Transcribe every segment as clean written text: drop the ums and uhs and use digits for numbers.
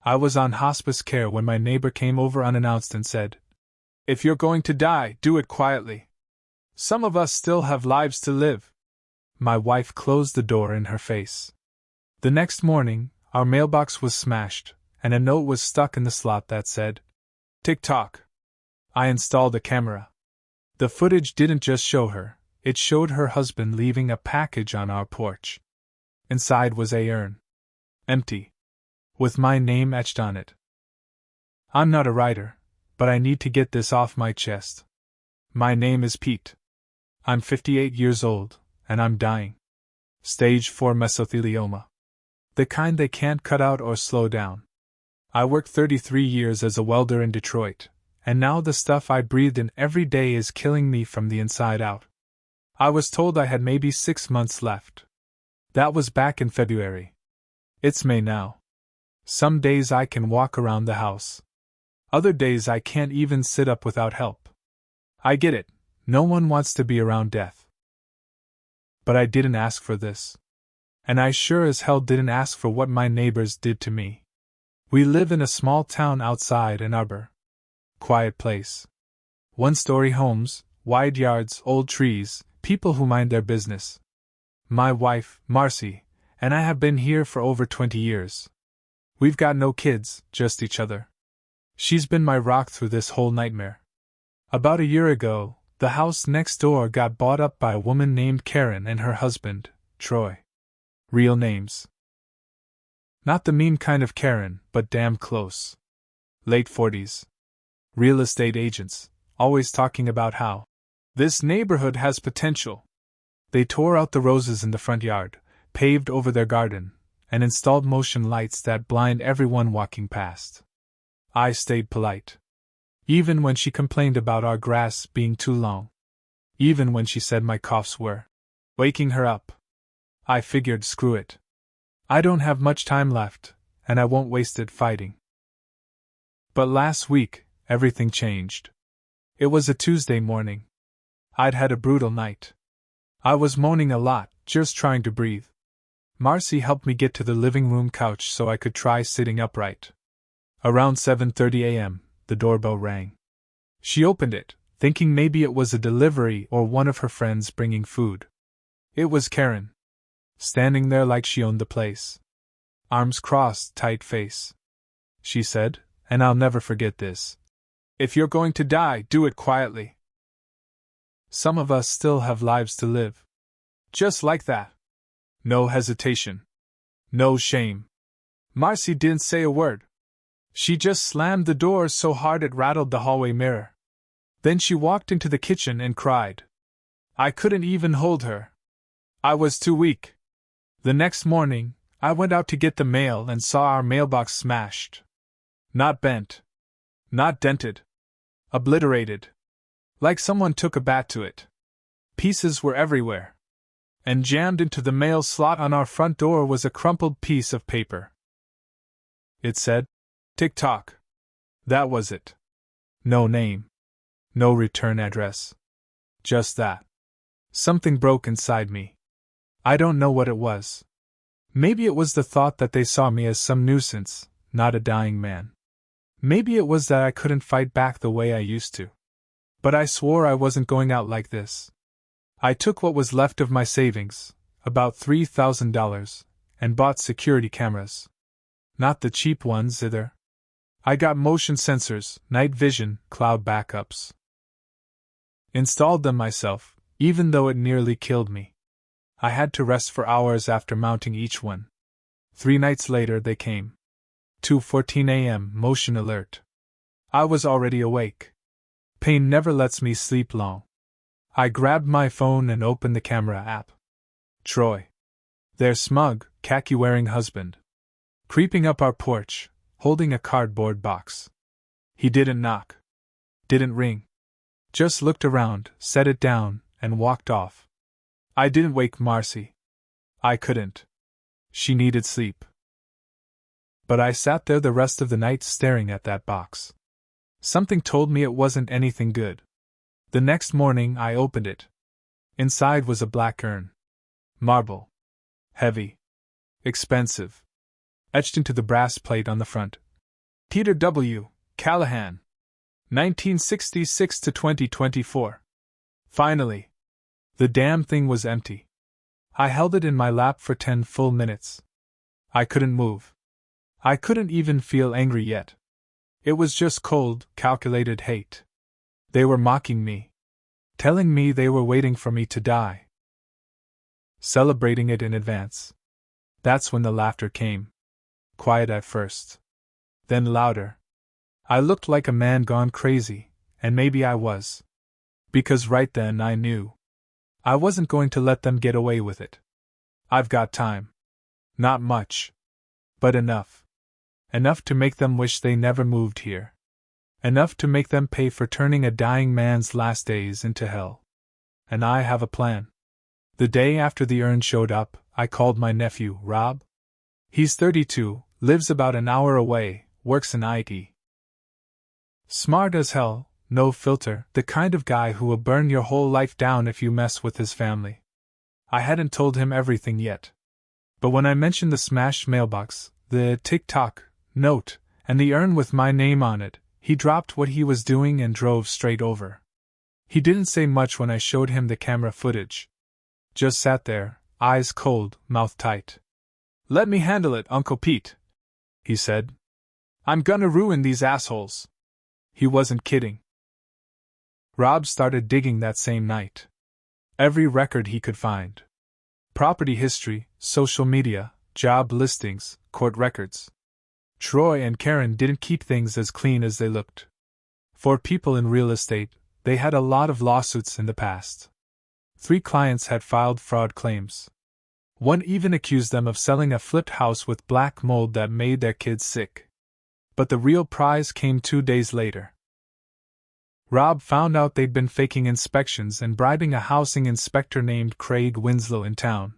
I was on hospice care when my neighbor came over unannounced and said, "If you're going to die, do it quietly. Some of us still have lives to live." My wife closed the door in her face. The next morning, our mailbox was smashed, and a note was stuck in the slot that said, "Tock." I installed a camera. The footage didn't just show her, it showed her husband leaving a package on our porch. Inside was a urn. Empty. With my name etched on it. I'm not a writer, but I need to get this off my chest. My name is Pete. I'm 58 years old, and I'm dying. Stage 4 mesothelioma. The kind they can't cut out or slow down. I worked 33 years as a welder in Detroit, and now the stuff I breathed in every day is killing me from the inside out. I was told I had maybe 6 months left. That was back in February. It's May now. Some days I can walk around the house. Other days I can't even sit up without help. I get it, no one wants to be around death. But I didn't ask for this. And I sure as hell didn't ask for what my neighbors did to me. We live in a small town outside Ann Arbor. Quiet place. One-story homes, wide yards, old trees, people who mind their business. My wife, Marcy, and I have been here for over 20 years. We've got no kids, just each other. She's been my rock through this whole nightmare. About a year ago, the house next door got bought up by a woman named Karen and her husband, Troy. Real names. Not the mean kind of Karen, but damn close. Late 40s. Real estate agents, always talking about how this neighborhood has potential. They tore out the roses in the front yard, paved over their garden, and installed motion lights that blind everyone walking past. I stayed polite. Even when she complained about our grass being too long. Even when she said my coughs were waking her up. I figured, screw it. I don't have much time left, and I won't waste it fighting. But last week, everything changed. It was a Tuesday morning. I'd had a brutal night. I was moaning a lot, just trying to breathe. Marcy helped me get to the living room couch so I could try sitting upright. Around 7:30 a.m., the doorbell rang. She opened it, thinking maybe it was a delivery or one of her friends bringing food. It was Karen. Standing there like she owned the place. Arms crossed, tight face. She said, and I'll never forget this, "If you're going to die, do it quietly. Some of us still have lives to live." Just like that. No hesitation. No shame. Marcy didn't say a word. She just slammed the door so hard it rattled the hallway mirror. Then she walked into the kitchen and cried. I couldn't even hold her. I was too weak. The next morning, I went out to get the mail and saw our mailbox smashed. Not bent. Not dented. Obliterated. Like someone took a bat to it. Pieces were everywhere. And jammed into the mail slot on our front door was a crumpled piece of paper. It said, Tock. That was it. No name. No return address. Just that. Something broke inside me. I don't know what it was. Maybe it was the thought that they saw me as some nuisance, not a dying man. Maybe it was that I couldn't fight back the way I used to. But I swore I wasn't going out like this. I took what was left of my savings, about $3,000, and bought security cameras. Not the cheap ones either. I got motion sensors, night vision, cloud backups. Installed them myself, even though it nearly killed me. I had to rest for hours after mounting each one. 3 nights later they came. 2:14 a.m. motion alert. I was already awake. Pain never lets me sleep long. I grabbed my phone and opened the camera app. Troy. Their smug, khaki-wearing husband. Creeping up our porch, holding a cardboard box. He didn't knock. Didn't ring. Just looked around, set it down, and walked off. I didn't wake Marcy. I couldn't. She needed sleep. But I sat there the rest of the night staring at that box. Something told me it wasn't anything good. The next morning I opened it. Inside was a black urn. Marble. Heavy. Expensive. Etched into the brass plate on the front, Peter W. Callahan. 1966 to 2024. Finally. The damn thing was empty. I held it in my lap for 10 full minutes. I couldn't move. I couldn't even feel angry yet. It was just cold, calculated hate. They were mocking me. Telling me they were waiting for me to die. Celebrating it in advance. That's when the laughter came. Quiet at first. Then louder. I looked like a man gone crazy, and maybe I was. Because right then I knew. I wasn't going to let them get away with it. I've got time. Not much. But enough. Enough to make them wish they never moved here. Enough to make them pay for turning a dying man's last days into hell. And I have a plan. The day after the urn showed up, I called my nephew, Rob. He's 32, lives about an hour away, works in IT. Smart as hell, no filter, the kind of guy who will burn your whole life down if you mess with his family. I hadn't told him everything yet. But when I mentioned the smashed mailbox, the Tock note, and the urn with my name on it, he dropped what he was doing and drove straight over. He didn't say much when I showed him the camera footage. Just sat there, eyes cold, mouth tight. "Let me handle it, Uncle Pete," he said. "I'm gonna ruin these assholes." He wasn't kidding. Rob started digging that same night. Every record he could find. Property history, social media, job listings, court records. Troy and Karen didn't keep things as clean as they looked. For people in real estate, they had a lot of lawsuits in the past. 3 clients had filed fraud claims. One even accused them of selling a flipped house with black mold that made their kids sick. But the real prize came 2 days later. Rob found out they'd been faking inspections and bribing a housing inspector named Craig Winslow in town.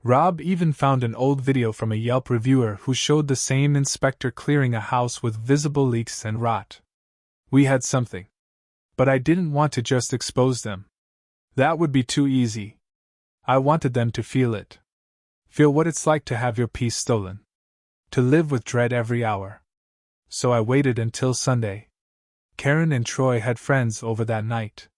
Rob even found an old video from a Yelp reviewer who showed the same inspector clearing a house with visible leaks and rot. We had something. But I didn't want to just expose them. That would be too easy. I wanted them to feel it. Feel what it's like to have your peace stolen. To live with dread every hour. So I waited until Sunday. Karen and Troy had friends over that night.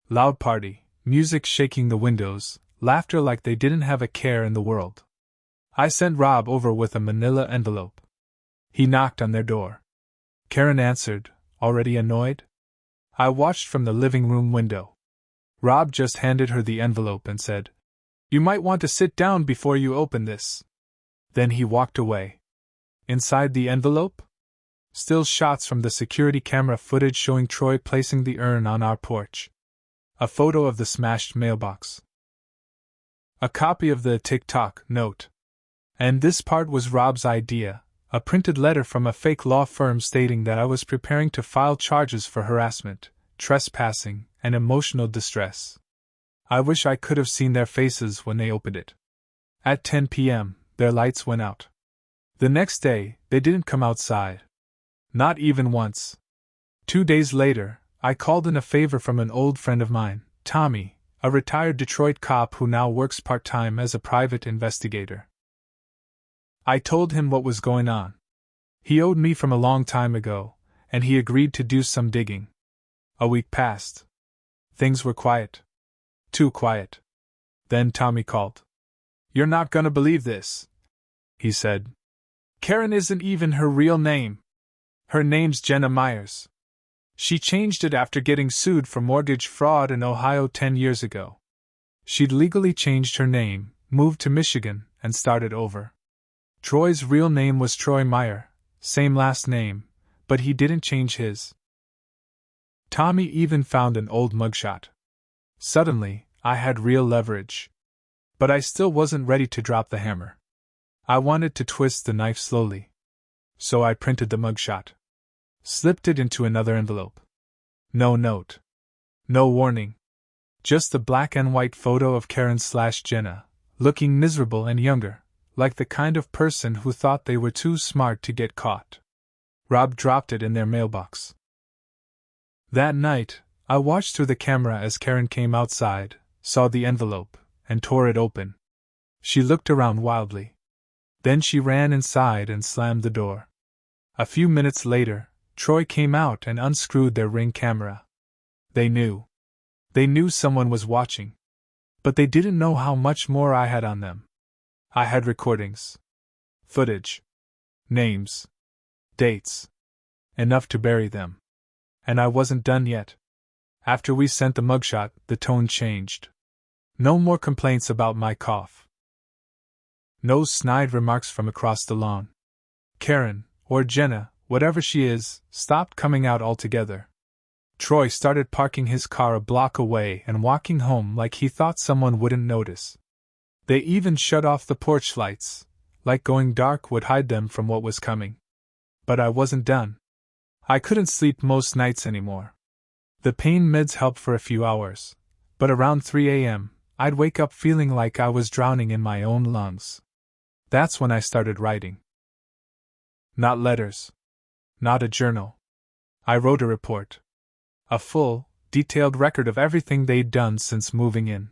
Loud party, music shaking the windows, laughter like they didn't have a care in the world. I sent Rob over with a manila envelope. He knocked on their door. Karen answered, already annoyed. I watched from the living room window. Rob just handed her the envelope and said, "You might want to sit down before you open this." Then he walked away. Inside the envelope? Still shots from the security camera footage showing Troy placing the urn on our porch. A photo of the smashed mailbox. A copy of the Tock note. And this part was Rob's idea, a printed letter from a fake law firm stating that I was preparing to file charges for harassment, trespassing, and emotional distress. I wish I could have seen their faces when they opened it. At 10 p.m., their lights went out. The next day, they didn't come outside. Not even once. 2 days later, I called in a favor from an old friend of mine, Tommy, a retired Detroit cop who now works part-time as a private investigator. I told him what was going on. He owed me from a long time ago, and he agreed to do some digging. A week passed. Things were quiet. Too quiet. Then Tommy called. "You're not gonna believe this," he said. "Karen isn't even her real name. Her name's Jenna Myers. She changed it after getting sued for mortgage fraud in Ohio 10 years ago. She'd legally changed her name, moved to Michigan, and started over. Troy's real name was Troy Meyer, same last name, but he didn't change his. Tommy even found an old mugshot. Suddenly, I had real leverage. But I still wasn't ready to drop the hammer. I wanted to twist the knife slowly. So I printed the mugshot. Slipped it into another envelope. No note. No warning. Just the black and white photo of Karen/Jenna, looking miserable and younger, like the kind of person who thought they were too smart to get caught. Rob dropped it in their mailbox. That night, I watched through the camera as Karen came outside, saw the envelope, and tore it open. She looked around wildly. Then she ran inside and slammed the door. A few minutes later, Troy came out and unscrewed their Ring camera. They knew. They knew someone was watching. But they didn't know how much more I had on them. I had recordings. Footage. Names. Dates. Enough to bury them. And I wasn't done yet. After we sent the mugshot, the tone changed. No more complaints about my cough. No snide remarks from across the lawn. Karen, or Jenna, whatever she is, stopped coming out altogether. Troy started parking his car a block away and walking home like he thought someone wouldn't notice. They even shut off the porch lights, like going dark would hide them from what was coming. But I wasn't done. I couldn't sleep most nights anymore. The pain meds helped for a few hours, but around 3 a.m., I'd wake up feeling like I was drowning in my own lungs. That's when I started writing. Not letters. Not a journal. I wrote a report. A full, detailed record of everything they'd done since moving in.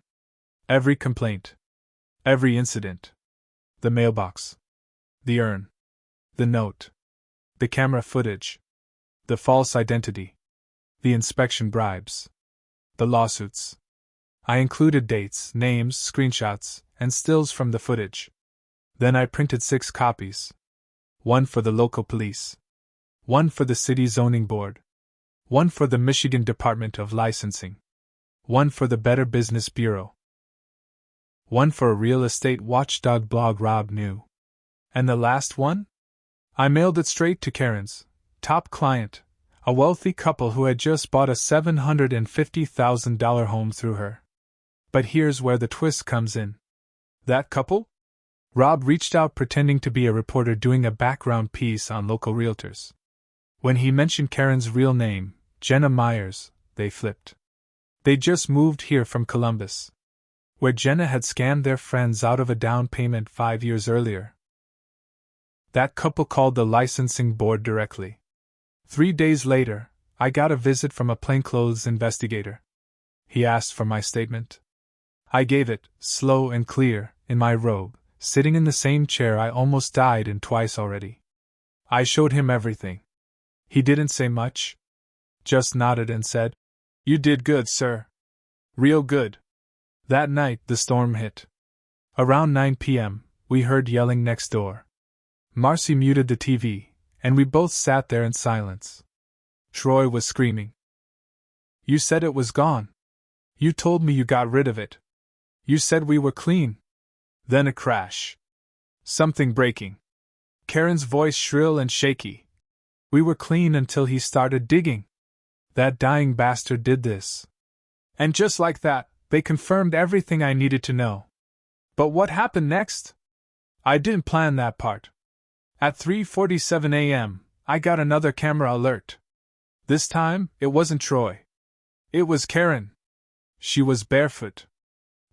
Every complaint. Every incident. The mailbox. The urn. The note. The camera footage. The false identity. The inspection bribes. The lawsuits. I included dates, names, screenshots, and stills from the footage. Then I printed 6 copies. One for the local police. One for the city zoning board. One for the Michigan Department of Licensing. One for the Better Business Bureau. One for a real estate watchdog blog Rob knew. And the last one? I mailed it straight to Karen's top client, a wealthy couple who had just bought a $750,000 home through her. But here's where the twist comes in. That couple? Rob reached out pretending to be a reporter doing a background piece on local realtors. When he mentioned Karen's real name, Jenna Myers, they flipped. They just moved here from Columbus, where Jenna had scammed their friends out of a down payment 5 years earlier. That couple called the licensing board directly. 3 days later, I got a visit from a plainclothes investigator. He asked for my statement. I gave it, slow and clear, in my robe, sitting in the same chair I almost died in twice already. I showed him everything. He didn't say much. Just nodded and said, "You did good, sir. Real good." That night the storm hit. Around 9 p.m., we heard yelling next door. Marcy muted the TV, and we both sat there in silence. Troy was screaming. "You said it was gone. You told me you got rid of it. You said we were clean." Then a crash. Something breaking. Karen's voice shrill and shaky. "We were clean until he started digging. That dying bastard did this." And just like that, they confirmed everything I needed to know. But what happened next? I didn't plan that part. At 3:47 a.m., I got another camera alert. This time, it wasn't Troy. It was Karen. She was barefoot.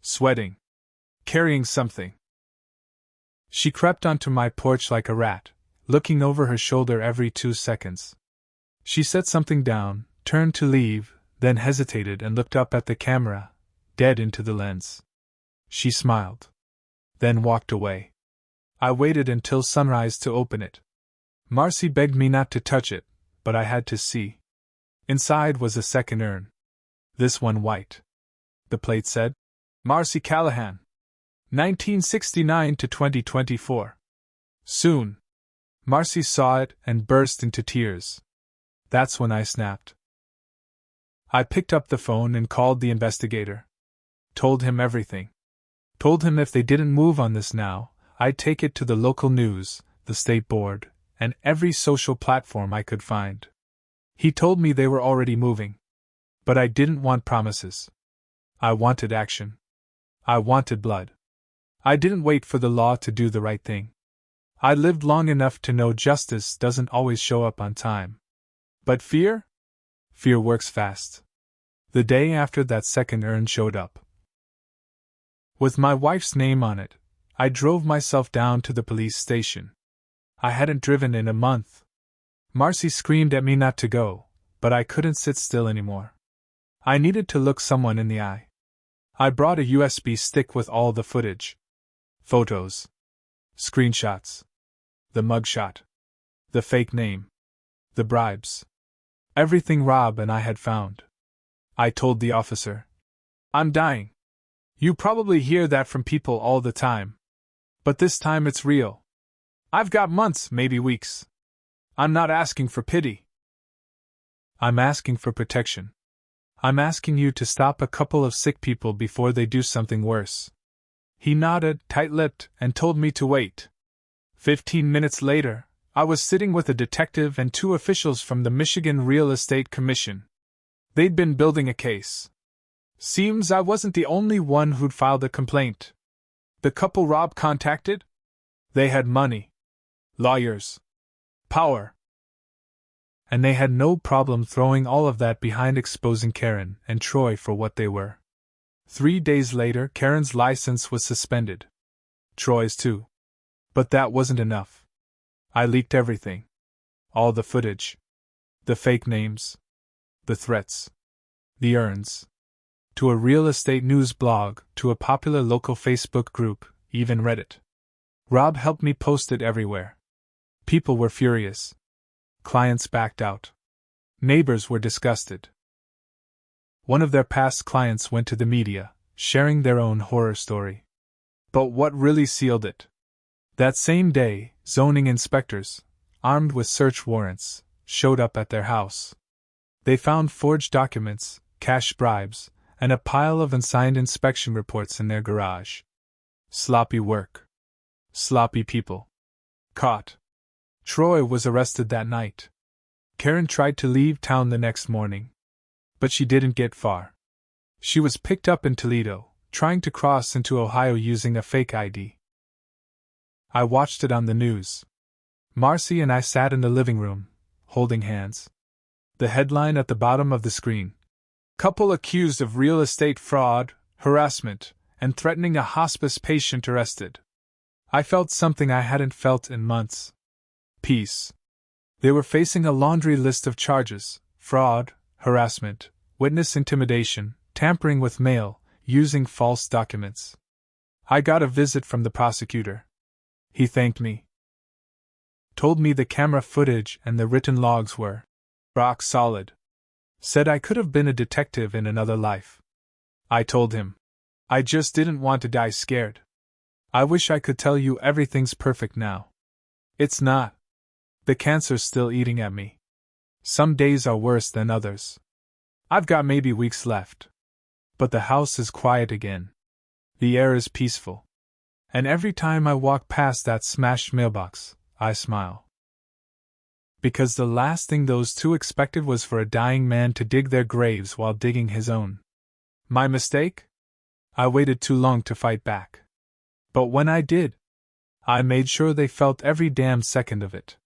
Sweating. Carrying something. She crept onto my porch like a rat, looking over her shoulder every 2 seconds. She set something down, turned to leave, then hesitated and looked up at the camera, dead into the lens. She smiled. Then walked away. I waited until sunrise to open it. Marcy begged me not to touch it, but I had to see. Inside was a second urn. This one white. The plate said, "Marcy Callahan, 1969 to 2024. Soon." Marcy saw it and burst into tears. That's when I snapped. I picked up the phone and called the investigator. Told him everything. Told him if they didn't move on this now, I'd take it to the local news, the state board, and every social platform I could find. He told me they were already moving. But I didn't want promises. I wanted action. I wanted blood. I didn't wait for the law to do the right thing. I lived long enough to know justice doesn't always show up on time. But fear? Fear works fast. The day after that second urn showed up, with my wife's name on it, I drove myself down to the police station. I hadn't driven in a month. Marcy screamed at me not to go, but I couldn't sit still anymore. I needed to look someone in the eye. I brought a USB stick with all the footage. Photos. Screenshots. The mugshot. The fake name. The bribes. Everything Rob and I had found. I told the officer. I'm dying. You probably hear that from people all the time. But this time it's real. I've got months, maybe weeks. I'm not asking for pity. I'm asking for protection. I'm asking you to stop a couple of sick people before they do something worse. He nodded, tight-lipped, and told me to wait. 15 minutes later, I was sitting with a detective and 2 officials from the Michigan Real Estate Commission. They'd been building a case. Seems I wasn't the only one who'd filed a complaint. The couple Rob contacted? They had money. Lawyers. Power. And they had no problem throwing all of that behind exposing Karen and Troy for what they were. 3 days later, Karen's license was suspended. Troy's too. But that wasn't enough. I leaked everything. All the footage. The fake names. The threats. The urns. To a real estate news blog, to a popular local Facebook group, even Reddit. Rob helped me post it everywhere. People were furious. Clients backed out. Neighbors were disgusted. One of their past clients went to the media, sharing their own horror story. But what really sealed it? That same day, zoning inspectors, armed with search warrants, showed up at their house. They found forged documents, cash bribes, and a pile of unsigned inspection reports in their garage. Sloppy work. Sloppy people. Caught. Troy was arrested that night. Karen tried to leave town the next morning. But she didn't get far. She was picked up in Toledo, trying to cross into Ohio using a fake ID. I watched it on the news. Marcy and I sat in the living room, holding hands. The headline at the bottom of the screen. Couple accused of real estate fraud, harassment, and threatening a hospice patient arrested. I felt something I hadn't felt in months. Peace. They were facing a laundry list of charges: fraud, harassment, witness intimidation, tampering with mail, using false documents. I got a visit from the prosecutor. He thanked me. Told me the camera footage and the written logs were rock solid. Said I could have been a detective in another life. I told him. I just didn't want to die scared. I wish I could tell you everything's perfect now. It's not. The cancer's still eating at me. Some days are worse than others. I've got maybe weeks left. But the house is quiet again. The air is peaceful. And every time I walk past that smashed mailbox, I smile. Because the last thing those 2 expected was for a dying man to dig their graves while digging his own. My mistake? I waited too long to fight back. But when I did, I made sure they felt every damn second of it.